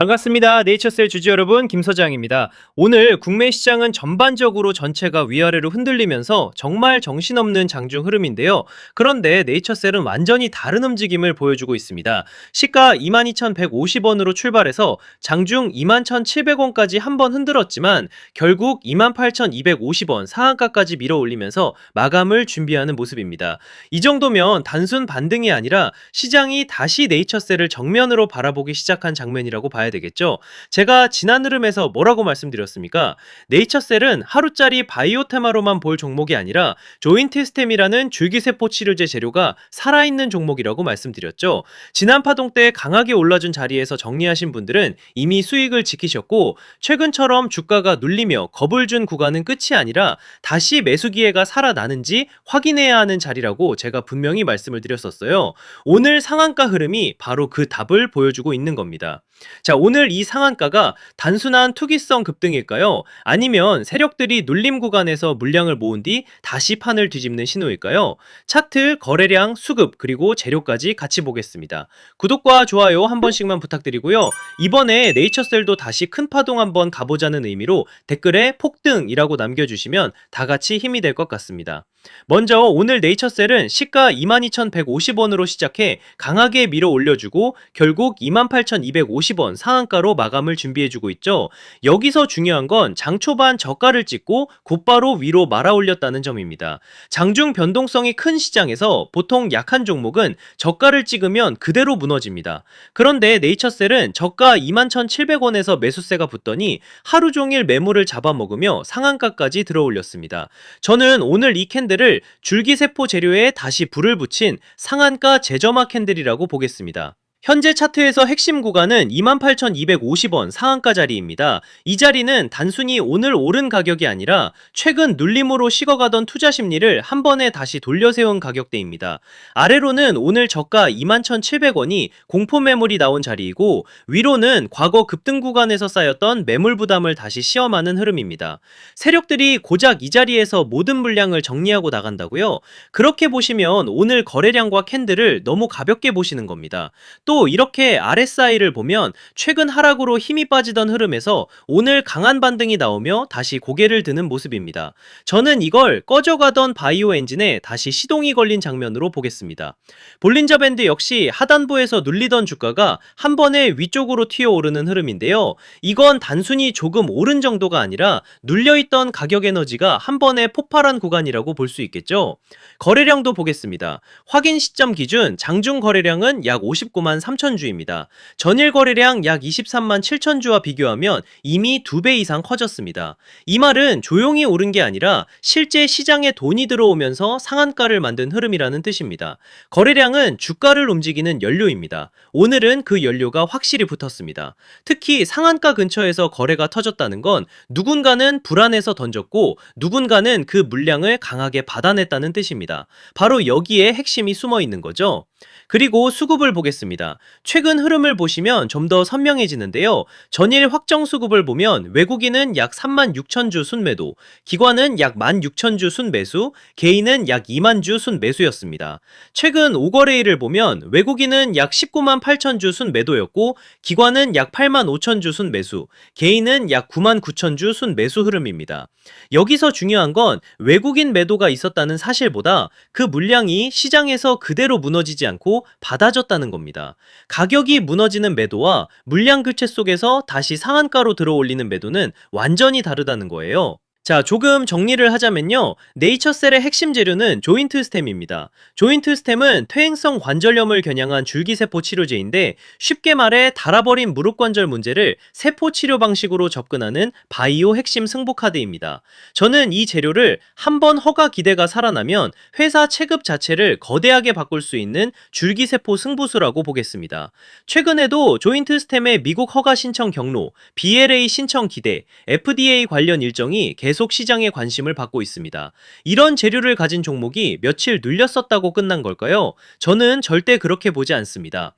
반갑습니다. 네이처셀 주주 여러분, 김 서장입니다. 오늘 국내 시장은 전반적으로 전체가 위아래로 흔들리면서 정말 정신없는 장중 흐름인데요. 그런데 네이처셀은 완전히 다른 움직임을 보여주고 있습니다. 시가 22,150원으로 출발해서 장중 21,700원까지 한번 흔들었지만 결국 28,250원 상한가까지 밀어올리면서 마감을 준비하는 모습입니다. 이 정도면 단순 반등이 아니라 시장이 다시 네이처셀을 정면으로 바라보기 시작한 장면이라고 봐야 되겠죠. 제가 지난 흐름에서 뭐라고 말씀드렸습니까? 네이처셀은 하루짜리 바이오 테마로만 볼 종목이 아니라 조인트 스템이라는 줄기세포 치료제 재료가 살아있는 종목이라고 말씀드렸죠. 지난 파동 때 강하게 올라준 자리에서 정리하신 분들은 이미 수익을 지키셨고, 최근처럼 주가가 눌리며 겁을 준 구간은 끝이 아니라 다시 매수 기회가 살아나는지 확인해야 하는 자리라고 제가 분명히 말씀을 드렸었어요. 오늘 상한가 흐름이 바로 그 답을 보여주고 있는 겁니다. 자, 오늘 이 상한가가 단순한 투기성 급등일까요? 아니면 세력들이 눌림 구간에서 물량을 모은 뒤 다시 판을 뒤집는 신호일까요? 차트, 거래량, 수급, 그리고 재료까지 같이 보겠습니다. 구독과 좋아요 한 번씩만 부탁드리고요. 이번에 네이처셀도 다시 큰 파동 한번 가보자는 의미로 댓글에 폭등이라고 남겨주시면 다 같이 힘이 될 것 같습니다. 먼저 오늘 네이처셀은 시가 22,150원으로 시작해 강하게 밀어 올려주고 결국 28,250원 상한가로 마감을 준비해주고 있죠. 여기서 중요한 건 장 초반 저가를 찍고 곧바로 위로 말아 올렸다는 점입니다. 장중 변동성이 큰 시장에서 보통 약한 종목은 저가를 찍으면 그대로 무너집니다. 그런데 네이처셀은 저가 21,700원에서 매수세가 붙더니 하루 종일 매물을 잡아먹으며 상한가까지 들어 올렸습니다. 저는 오늘 이 캔들을 줄기세포 재료에 다시 불을 붙인 상한가 재점화 캔들이라고 보겠습니다. 현재 차트에서 핵심 구간은 28,250원 상한가 자리입니다. 이 자리는 단순히 오늘 오른 가격이 아니라 최근 눌림으로 식어가던 투자 심리를 한 번에 다시 돌려세운 가격대입니다. 아래로는 오늘 저가 21,700원이 공포 매물이 나온 자리이고, 위로는 과거 급등 구간에서 쌓였던 매물 부담을 다시 시험하는 흐름입니다. 세력들이 고작 이 자리에서 모든 물량을 정리하고 나간다고요? 그렇게 보시면 오늘 거래량과 캔들을 너무 가볍게 보시는 겁니다. 또 이렇게 RSI를 보면 최근 하락으로 힘이 빠지던 흐름에서 오늘 강한 반등이 나오며 다시 고개를 드는 모습입니다. 저는 이걸 꺼져가던 바이오 엔진에 다시 시동이 걸린 장면으로 보겠습니다. 볼린저 밴드 역시 하단부에서 눌리던 주가가 한 번에 위쪽으로 튀어오르는 흐름인데요. 이건 단순히 조금 오른 정도가 아니라 눌려있던 가격 에너지가 한 번에 폭발한 구간이라고 볼 수 있겠죠. 거래량도 보겠습니다. 확인 시점 기준 장중 거래량은 약 59만 3천 주입니다. 전일 거래량 약 23만 7천 주와 비교하면 이미 2배 이상 커졌습니다. 이 말은 조용히 오른 게 아니라 실제 시장에 돈이 들어오면서 상한가를 만든 흐름이라는 뜻입니다. 거래량은 주가를 움직이는 연료입니다. 오늘은 그 연료가 확실히 붙었습니다. 특히 상한가 근처에서 거래가 터졌다는 건 누군가는 불안해서 던졌고 누군가는 그 물량을 강하게 받아냈다는 뜻입니다. 바로 여기에 핵심이 숨어 있는 거죠. 그리고 수급을 보겠습니다. 최근 흐름을 보시면 좀 더 선명해지는데요. 전일 확정 수급을 보면 외국인은 약 3만 6천 주 순매도, 기관은 약 1만 6천 주 순매수, 개인은 약 2만 주 순매수였습니다. 최근 5거래일을 보면 외국인은 약 19만 8천 주 순매도였고, 기관은 약 8만 5천 주 순매수, 개인은 약 9만 9천 주 순매수 흐름입니다. 여기서 중요한 건 외국인 매도가 있었다는 사실보다 그 물량이 시장에서 그대로 무너지지 않고 받아졌다는 겁니다. 가격이 무너지는 매도와 물량 교체 속에서 다시 상한가로 들어올리는 매도는 완전히 다르다는 거예요. 자, 조금 정리를 하자면요. 네이처셀의 핵심 재료는 조인트 스템입니다. 조인트 스템은 퇴행성 관절염을 겨냥한 줄기세포 치료제인데, 쉽게 말해 닳아버린 무릎 관절 문제를 세포 치료 방식으로 접근하는 바이오 핵심 승부 카드입니다. 저는 이 재료를 한번 허가 기대가 살아나면 회사 체급 자체를 거대하게 바꿀 수 있는 줄기세포 승부수라고 보겠습니다. 최근에도 조인트 스템의 미국 허가 신청 경로, BLA 신청 기대, FDA 관련 일정이 계속 시장의 관심을 받고 있습니다. 이런 재료를 가진 종목이 며칠 눌렸었다고 끝난 걸까요? 저는 절대 그렇게 보지 않습니다.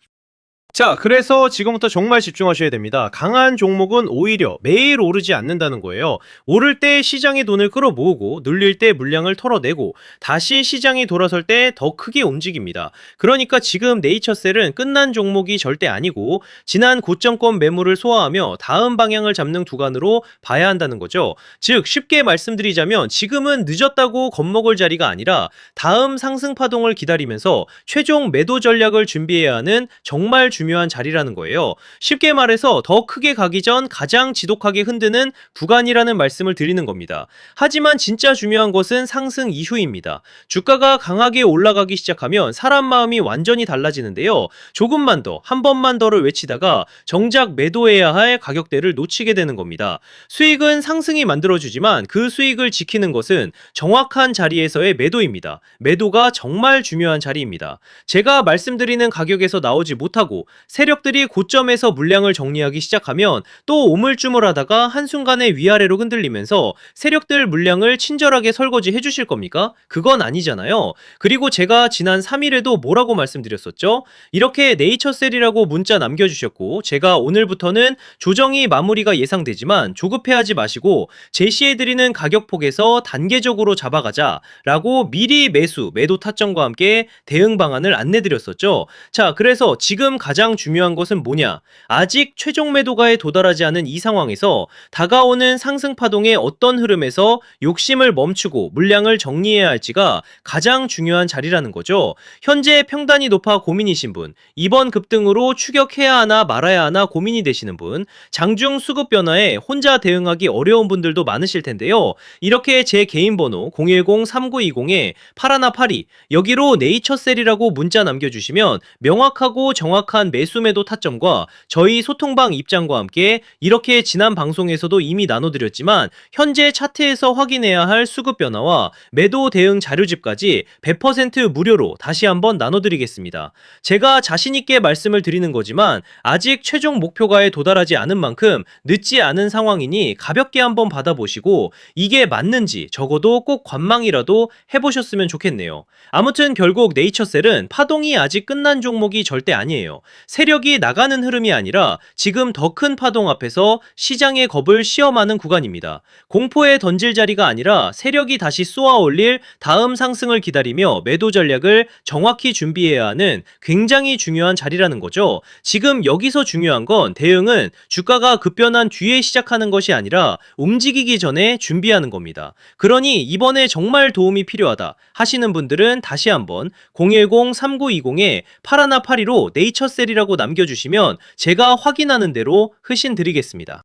자, 그래서 지금부터 정말 집중하셔야 됩니다. 강한 종목은 오히려 매일 오르지 않는다는 거예요. 오를 때 시장의 돈을 끌어모으고 눌릴 때 물량을 털어내고 다시 시장이 돌아설 때 더 크게 움직입니다. 그러니까 지금 네이처셀은 끝난 종목이 절대 아니고 지난 고점권 매물을 소화하며 다음 방향을 잡는 구간으로 봐야 한다는 거죠. 즉 쉽게 말씀드리자면 지금은 늦었다고 겁먹을 자리가 아니라 다음 상승 파동을 기다리면서 최종 매도 전략을 준비해야 하는 정말 중요한 자리라는 거예요. 쉽게 말해서 더 크게 가기 전 가장 지독하게 흔드는 구간이라는 말씀을 드리는 겁니다. 하지만 진짜 중요한 것은 상승 이후입니다. 주가가 강하게 올라가기 시작하면 사람 마음이 완전히 달라지는데요. 조금만 더, 한 번만 더를 외치다가 정작 매도해야 할 가격대를 놓치게 되는 겁니다. 수익은 상승이 만들어주지만 그 수익을 지키는 것은 정확한 자리에서의 매도입니다. 매도가 정말 중요한 자리입니다. 제가 말씀드리는 가격에서 나오지 못하고 세력들이 고점에서 물량을 정리하기 시작하면 또 오물쭈물하다가 한순간에 위아래로 흔들리면서 세력들 물량을 친절하게 설거지 해주실 겁니까? 그건 아니잖아요. 그리고 제가 지난 3일에도 뭐라고 말씀드렸었죠? 이렇게 네이처셀이라고 문자 남겨주셨고 제가 오늘부터는 조정이 마무리가 예상되지만 조급해하지 마시고 제시해드리는 가격폭에서 단계적으로 잡아가자 라고 미리 매도 타점과 함께 대응 방안을 안내드렸었죠. 자, 그래서 지금 가장 중요한 것은 뭐냐? 아직 최종 매도가에 도달하지 않은 이 상황에서 다가오는 상승 파동의 어떤 흐름에서 욕심을 멈추고 물량을 정리해야 할지가 가장 중요한 자리라는 거죠. 현재 평단이 높아 고민이신 분, 이번 급등으로 추격해야 하나 말아야 하나 고민이 되시는 분, 장중 수급 변화에 혼자 대응하기 어려운 분들도 많으실 텐데요. 이렇게 제 개인 번호 010-3920-8182 여기로 네이처셀이라고 문자 남겨주시면 명확하고 정확한 매수 매도 타점과 저희 소통방 입장과 함께 이렇게 지난 방송에서도 이미 나눠드렸지만 현재 차트에서 확인해야 할 수급 변화와 매도 대응 자료집까지 100% 무료로 다시 한번 나눠드리겠습니다. 제가 자신있게 말씀을 드리는 거지만 아직 최종 목표가에 도달하지 않은 만큼 늦지 않은 상황이니 가볍게 한번 받아보시고 이게 맞는지 적어도 꼭 관망이라도 해보셨으면 좋겠네요. 아무튼 결국 네이처셀은 파동이 아직 끝난 종목이 절대 아니에요. 세력이 나가는 흐름이 아니라 지금 더 큰 파동 앞에서 시장의 겁을 시험하는 구간입니다. 공포에 던질 자리가 아니라 세력이 다시 쏘아 올릴 다음 상승을 기다리며 매도 전략을 정확히 준비해야 하는 굉장히 중요한 자리라는 거죠. 지금 여기서 중요한 건 대응은 주가가 급변한 뒤에 시작하는 것이 아니라 움직이기 전에 준비하는 겁니다. 그러니 이번에 정말 도움이 필요하다 하시는 분들은 다시 한번 010-3920-8182로 네이처셀이라고 남겨주시면 제가 확인하는 대로 흐신 드리겠습니다.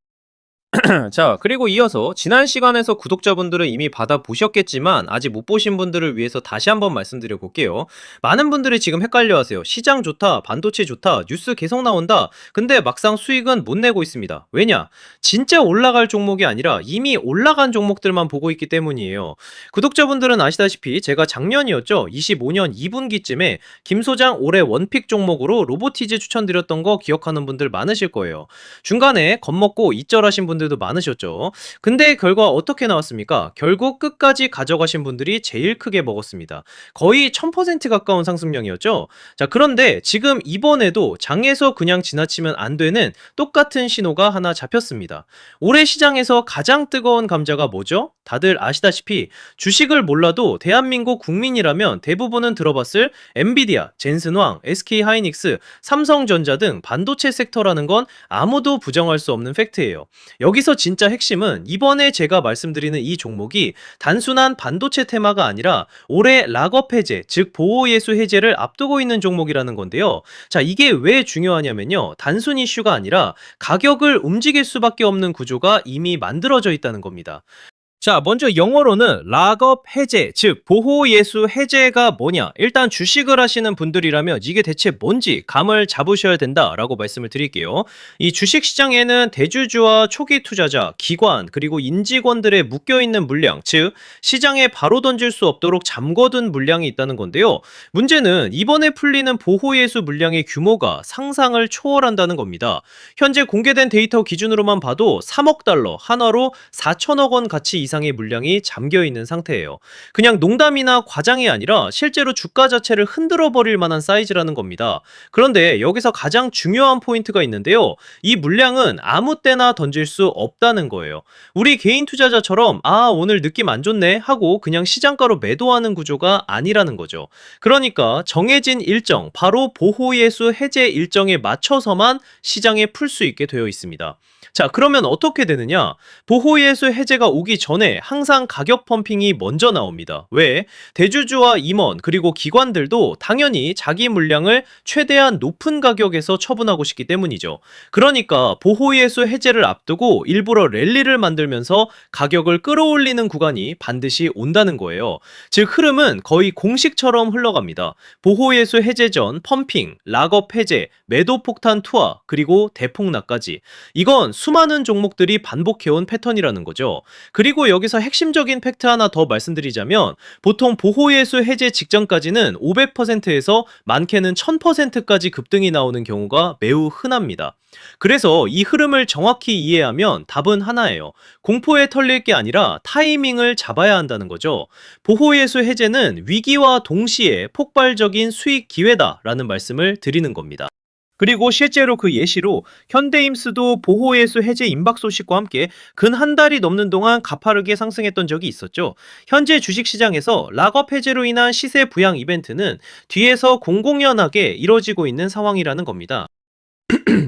자, 그리고 이어서 지난 시간에서 구독자분들은 이미 받아보셨겠지만 아직 못 보신 분들을 위해서 다시 한번 말씀드려 볼게요. 많은 분들이 지금 헷갈려 하세요. 시장 좋다, 반도체 좋다, 뉴스 계속 나온다. 근데 막상 수익은 못 내고 있습니다. 왜냐? 진짜 올라갈 종목이 아니라 이미 올라간 종목들만 보고 있기 때문이에요. 구독자분들은 아시다시피 제가 작년이었죠. 25년 2분기쯤에 김 소장 올해 원픽 종목으로 로보티즈 추천드렸던 거 기억하는 분들 많으실 거예요. 중간에 겁먹고 이절하신 분들도 많으셨죠. 근데 결과 어떻게 나왔습니까? 결국 끝까지 가져가신 분들이 제일 크게 먹었습니다. 거의 1000% 가까운 상승량이었죠. 자, 그런데 지금 이번에도 장에서 그냥 지나치면 안 되는 똑같은 신호가 하나 잡혔습니다. 올해 시장에서 가장 뜨거운 감자가 뭐죠? 다들 아시다시피 주식을 몰라도 대한민국 국민이라면 대부분은 들어봤을 엔비디아, 젠슨황, SK하이닉스, 삼성전자 등 반도체 섹터라는 건 아무도 부정할 수 없는 팩트예요. 여기서 진짜 핵심은 이번에 제가 말씀드리는 이 종목이 단순한 반도체 테마가 아니라 올해 락업 해제, 즉 보호예수 해제를 앞두고 있는 종목이라는 건데요. 자, 이게 왜 중요하냐면요. 단순 이슈가 아니라 가격을 움직일 수밖에 없는 구조가 이미 만들어져 있다는 겁니다. 자, 먼저 영어로는 락업 해제, 즉 보호예수 해제가 뭐냐. 일단 주식을 하시는 분들이라면 이게 대체 뭔지 감을 잡으셔야 된다라고 말씀을 드릴게요. 이 주식시장에는 대주주와 초기 투자자, 기관, 그리고 인직원들의 묶여있는 물량, 즉 시장에 바로 던질 수 없도록 잠궈둔 물량이 있다는 건데요. 문제는 이번에 풀리는 보호예수 물량의 규모가 상상을 초월한다는 겁니다. 현재 공개된 데이터 기준으로만 봐도 3억 달러, 한화로 4천억 원 가치 이상 이상의 물량이 잠겨 있는 상태예요. 그냥 농담이나 과장이 아니라 실제로 주가 자체를 흔들어 버릴 만한 사이즈라는 겁니다. 그런데 여기서 가장 중요한 포인트가 있는데요. 이 물량은 아무 때나 던질 수 없다는 거예요. 우리 개인 투자자처럼 오늘 느낌 안 좋네 하고 그냥 시장가로 매도하는 구조가 아니라는 거죠. 그러니까 정해진 일정, 바로 보호예수 해제 일정에 맞춰서만 시장에 풀 수 있게 되어 있습니다. 자, 그러면 어떻게 되느냐? 보호예수 해제가 오기 전에 항상 가격 펌핑이 먼저 나옵니다. 왜? 대주주와 임원 그리고 기관들도 당연히 자기 물량을 최대한 높은 가격에서 처분하고 싶기 때문이죠. 그러니까 보호예수 해제를 앞두고 일부러 랠리를 만들면서 가격을 끌어올리는 구간이 반드시 온다는 거예요. 즉 흐름은 거의 공식처럼 흘러갑니다. 보호예수 해제 전 펌핑, 락업 해제, 매도 폭탄 투하, 그리고 대폭락까지. 이건 수많은 종목들이 반복해온 패턴이라는 거죠. 그리고 여기서 핵심적인 팩트 하나 더 말씀드리자면 보통 보호예수 해제 직전까지는 500%에서 많게는 1000%까지 급등이 나오는 경우가 매우 흔합니다. 그래서 이 흐름을 정확히 이해하면 답은 하나예요. 공포에 털릴 게 아니라 타이밍을 잡아야 한다는 거죠. 보호예수 해제는 위기와 동시에 폭발적인 수익 기회다라는 말씀을 드리는 겁니다. 그리고 실제로 그 예시로 현대임스도 보호예수 해제 임박 소식과 함께 근 한 달이 넘는 동안 가파르게 상승했던 적이 있었죠. 현재 주식시장에서 락업 해제로 인한 시세 부양 이벤트는 뒤에서 공공연하게 이뤄지고 있는 상황이라는 겁니다.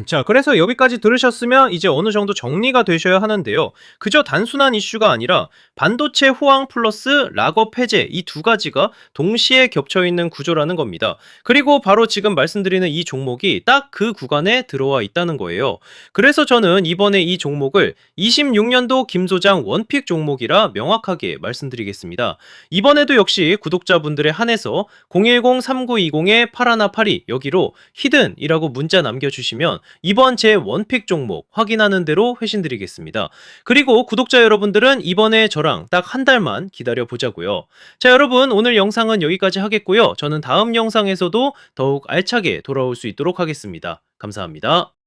자, 그래서 여기까지 들으셨으면 이제 어느 정도 정리가 되셔야 하는데요. 그저 단순한 이슈가 아니라 반도체 호황 플러스 락업 해제 이 두 가지가 동시에 겹쳐 있는 구조라는 겁니다. 그리고 바로 지금 말씀드리는 이 종목이 딱 그 구간에 들어와 있다는 거예요. 그래서 저는 이번에 이 종목을 26년도 김 소장 원픽 종목이라 명확하게 말씀드리겠습니다. 이번에도 역시 구독자분들에 한해서 010-3920-8182 여기로 히든이라고 문자 남겨주시면 이번 제 원픽 종목 확인하는 대로 회신드리겠습니다. 그리고 구독자 여러분들은 이번에 저랑 딱 한 달만 기다려 보자고요. 자, 여러분 오늘 영상은 여기까지 하겠고요. 저는 다음 영상에서도 더욱 알차게 돌아올 수 있도록 하겠습니다. 감사합니다.